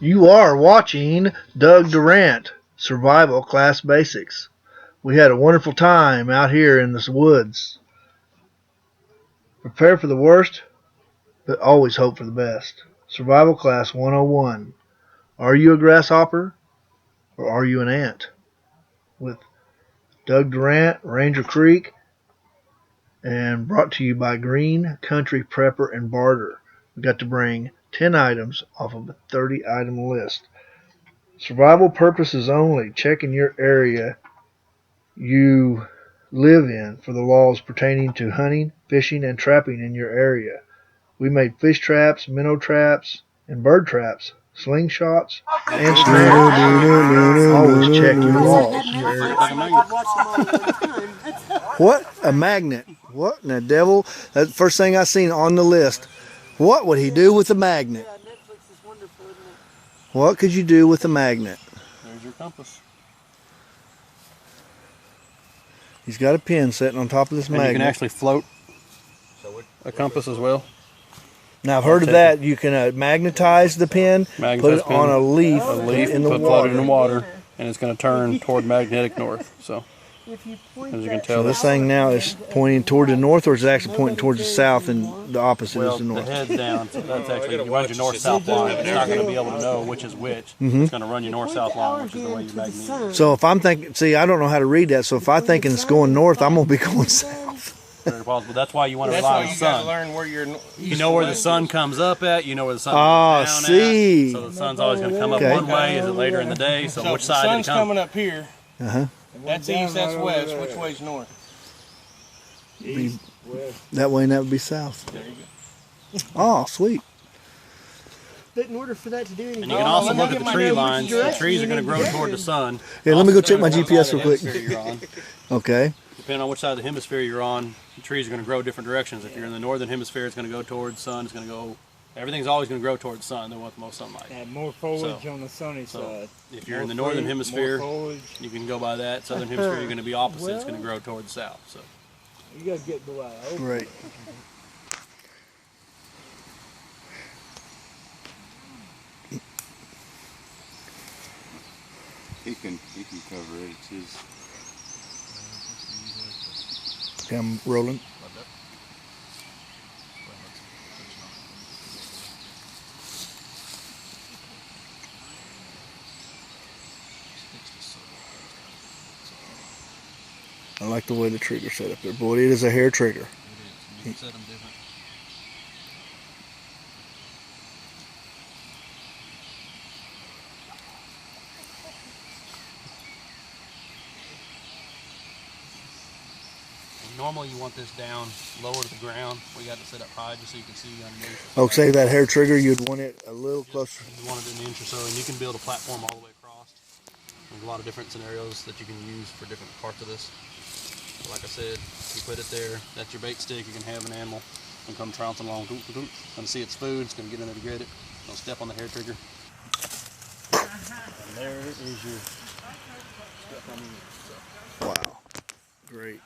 You are watching Doug Durant, Survival Class Basics. We had a wonderful time out here in the woods. Prepare for the worst, but always hope for the best. Survival Class 101. Are you a grasshopper or are you an ant? With Doug Durant, Ranger Creek, and brought to you by Green Country Prepper and Barter. We got to bring 10 items off of a 30 item list. Survival purposes only. Check in your area you live in for the laws pertaining to hunting, fishing, and trapping in your area. We made fish traps, minnow traps, and bird traps, slingshots, and snares. Always check your laws in your area. What? A magnet. What in the devil? That's the first thing I seen on the list. What would he do with a magnet? What could you do with a magnet? There's your compass. He's got a pin sitting on top of this magnet. You can actually float a compass as well. Now I've heard of that. You can magnetize the pin, put it on a leaf, in the water. Float it in the water, and it's going to turn toward magnetic north. So, as you can tell, this thing now is pointing toward the north, or is it actually pointing towards the south, and the opposite is the north? The head's down, so that's actually, you run your north-south line. It's not going to be able to know which is which. It's going to run your north-south line, which is the way you magnet. So if I'm thinking, see, I don't know how to read that, so if I'm thinking it's going north, I'm going to be going south. Very possible. That's why you want to rely on the sun. Learn where you know where the sun comes up at. You know where the sun comes down at. So the sun's always going to come up one way. Is it later in the day? So which side did it come? The sun's coming up here. That's east. That's west. Which way's north? East. That way, and that would be south. There you go. Oh, sweet. But in order for that to do anything, and you can also look at the tree lines. The trees are going to grow toward the sun. Yeah, let me go check my GPS real quick. Okay. Depending on which side of the hemisphere you're on, the trees are going to grow different directions. If you're in the northern hemisphere, it's going to go towards the sun. It's going to go. Everything's always going to grow towards the sun. They want the most sunlight. Add more foliage on the sunny side. If you're in the northern hemisphere, you can go by that. Southern hemisphere, you're going to be opposite. It's going to grow towards the south. So you got to get the way. Right. He can cover it. It's his. Okay, I'm rolling. I like the way the trigger's set up there. Boy, it is a hair trigger. it is. You can set them different. Normally you want this down lower to the ground. We got it set up high just so you can see underneath. Oh, say that hair trigger, you'd want it a little closer. You want it an inch or so, and you can build a platform all the way across. There's a lot of different scenarios that you can use for different parts of this. But like I said, you put it there, that's your bait stick. You can have an animal and come trouncing along. It's going to see its food, it's going to get in there to get it. Don't step on the hair trigger. And there is your stuff underneath. Wow, great.